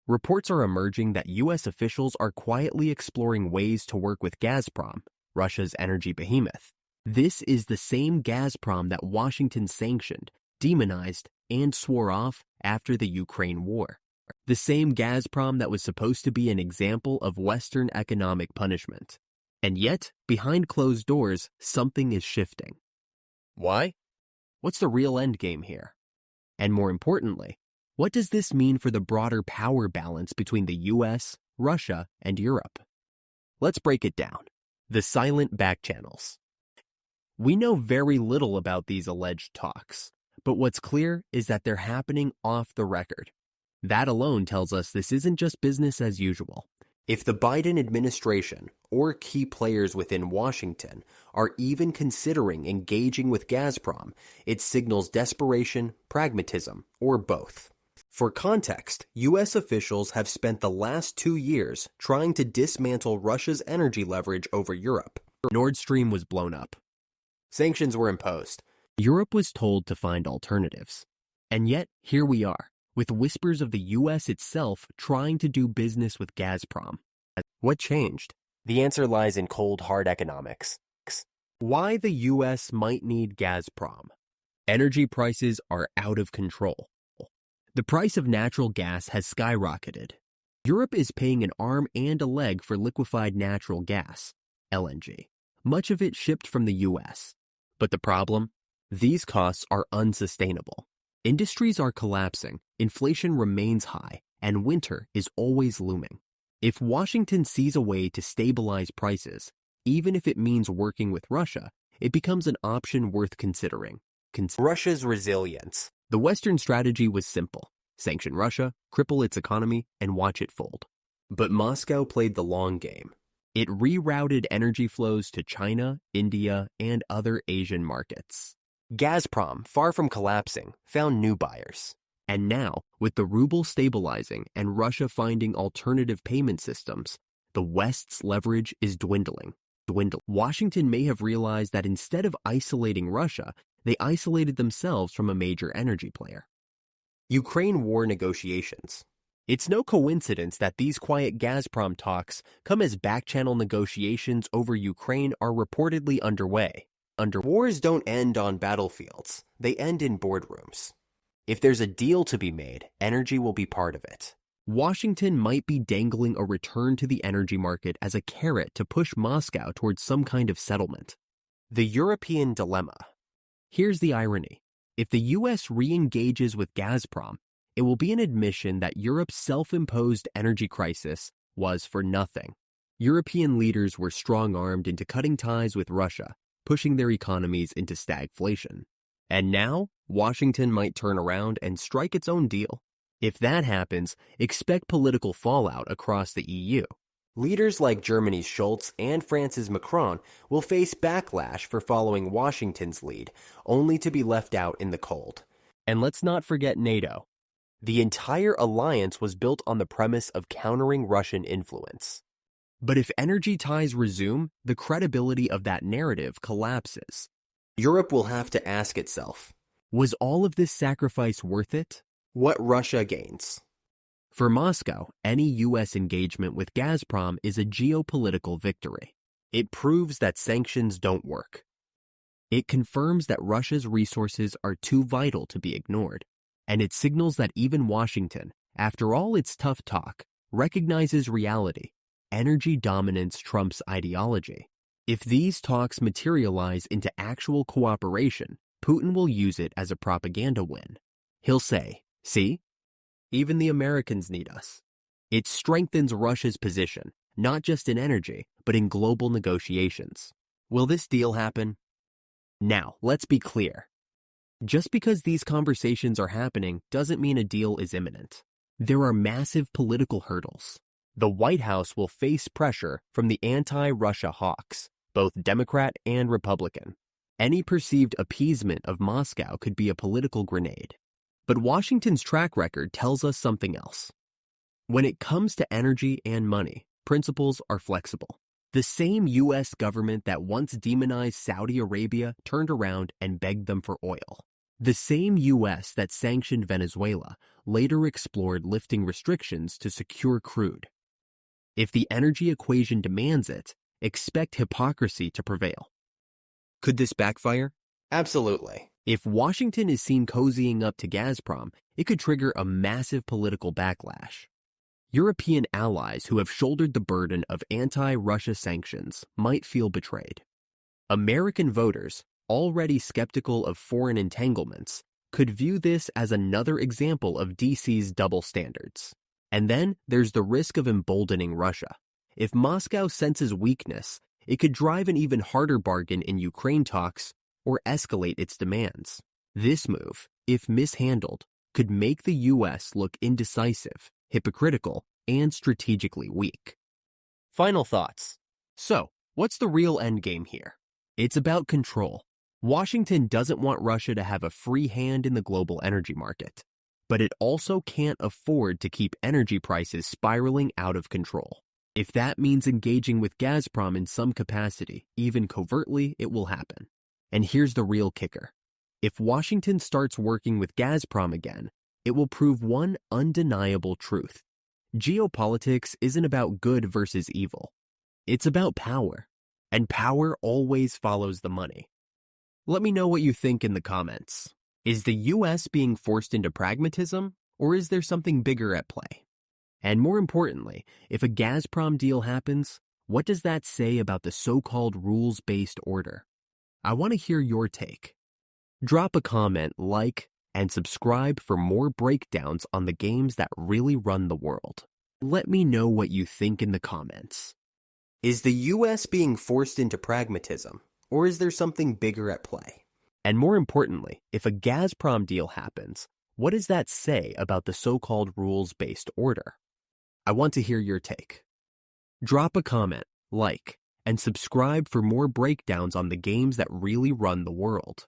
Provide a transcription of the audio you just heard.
reports are emerging that U.S. officials are quietly exploring ways to work with Gazprom, Russia's energy behemoth. This is the same Gazprom that Washington sanctioned, demonized, and swore off after the Ukraine war. The same Gazprom that was supposed to be an example of Western economic punishment. And yet, behind closed doors, something is shifting. Why? What's the real endgame here? And more importantly, what does this mean for the broader power balance between the US, Russia, and Europe? Let's break it down. The silent backchannels. We know very little about these alleged talks, but what's clear is that they're happening off the record. That alone tells us this isn't just business as usual. If the Biden administration or key players within Washington are even considering engaging with Gazprom, it signals desperation, pragmatism, or both. For context, U.S. officials have spent the last 2 years trying to dismantle Russia's energy leverage over Europe. Nord Stream was blown up. Sanctions were imposed. Europe was told to find alternatives. And yet, here we are, with whispers of the U.S. itself trying to do business with Gazprom. What changed? The answer lies in cold, hard economics. Why the U.S. might need Gazprom. Energy prices are out of control. The price of natural gas has skyrocketed. Europe is paying an arm and a leg for liquefied natural gas, LNG, much of it shipped from the U.S. But the problem? These costs are unsustainable. Industries are collapsing, inflation remains high, and winter is always looming. If Washington sees a way to stabilize prices, even if it means working with Russia, it becomes an option worth considering. Russia's resilience. The Western strategy was simple. Sanction Russia, cripple its economy, and watch it fold. But Moscow played the long game. It rerouted energy flows to China, India, and other Asian markets. Gazprom, far from collapsing, found new buyers. And now, with the ruble stabilizing and Russia finding alternative payment systems, the West's leverage is dwindling. Washington may have realized that instead of isolating Russia, they isolated themselves from a major energy player. Ukraine war negotiations. It's no coincidence that these quiet Gazprom talks come as backchannel negotiations over Ukraine are reportedly underway. Wars don't end on battlefields, they end in boardrooms. If there's a deal to be made, energy will be part of it. Washington might be dangling a return to the energy market as a carrot to push Moscow towards some kind of settlement. The European dilemma. Here's the irony. If the U.S. re-engages with Gazprom, it will be an admission that Europe's self-imposed energy crisis was for nothing. European leaders were strong-armed into cutting ties with Russia, pushing their economies into stagflation. And now, Washington might turn around and strike its own deal. If that happens, expect political fallout across the EU. Leaders like Germany's Scholz and France's Macron will face backlash for following Washington's lead, only to be left out in the cold. And let's not forget NATO. The entire alliance was built on the premise of countering Russian influence. But if energy ties resume, the credibility of that narrative collapses. Europe will have to ask itself, was all of this sacrifice worth it? What Russia gains? For Moscow, any U.S. engagement with Gazprom is a geopolitical victory. It proves that sanctions don't work. It confirms that Russia's resources are too vital to be ignored. And it signals that even Washington, after all its tough talk, recognizes reality. Energy dominance trumps ideology. If these talks materialize into actual cooperation, Putin will use it as a propaganda win. He'll say, "See? Even the Americans need us." It strengthens Russia's position, not just in energy, but in global negotiations. Will this deal happen? Now, let's be clear. Just because these conversations are happening doesn't mean a deal is imminent. There are massive political hurdles. The White House will face pressure from the anti-Russia hawks, both Democrat and Republican. Any perceived appeasement of Moscow could be a political grenade. But Washington's track record tells us something else. When it comes to energy and money, principles are flexible. The same U.S. government that once demonized Saudi Arabia turned around and begged them for oil. The same U.S. that sanctioned Venezuela later explored lifting restrictions to secure crude. If the energy equation demands it, expect hypocrisy to prevail. Could this backfire? Absolutely. If Washington is seen cozying up to Gazprom, it could trigger a massive political backlash. European allies who have shouldered the burden of anti-Russia sanctions might feel betrayed. American voters, already skeptical of foreign entanglements, could view this as another example of DC's double standards. And then there's the risk of emboldening Russia. If Moscow senses weakness, it could drive an even harder bargain in Ukraine talks or escalate its demands. This move, if mishandled, could make the U.S. look indecisive, hypocritical, and strategically weak. Final thoughts. So, what's the real endgame here? It's about control. Washington doesn't want Russia to have a free hand in the global energy market, but it also can't afford to keep energy prices spiraling out of control. If that means engaging with Gazprom in some capacity, even covertly, it will happen. And here's the real kicker. If Washington starts working with Gazprom again, it will prove one undeniable truth. Geopolitics isn't about good versus evil. It's about power. And power always follows the money. Let me know what you think in the comments. Is the U.S. being forced into pragmatism, or is there something bigger at play? And more importantly, if a Gazprom deal happens, what does that say about the so-called rules-based order? I want to hear your take. Drop a comment, like, and subscribe for more breakdowns on the games that really run the world. Let me know what you think in the comments. Is the U.S. being forced into pragmatism, or is there something bigger at play? And more importantly, if a Gazprom deal happens, what does that say about the so-called rules-based order? I want to hear your take. Drop a comment, like, and subscribe for more breakdowns on the games that really run the world.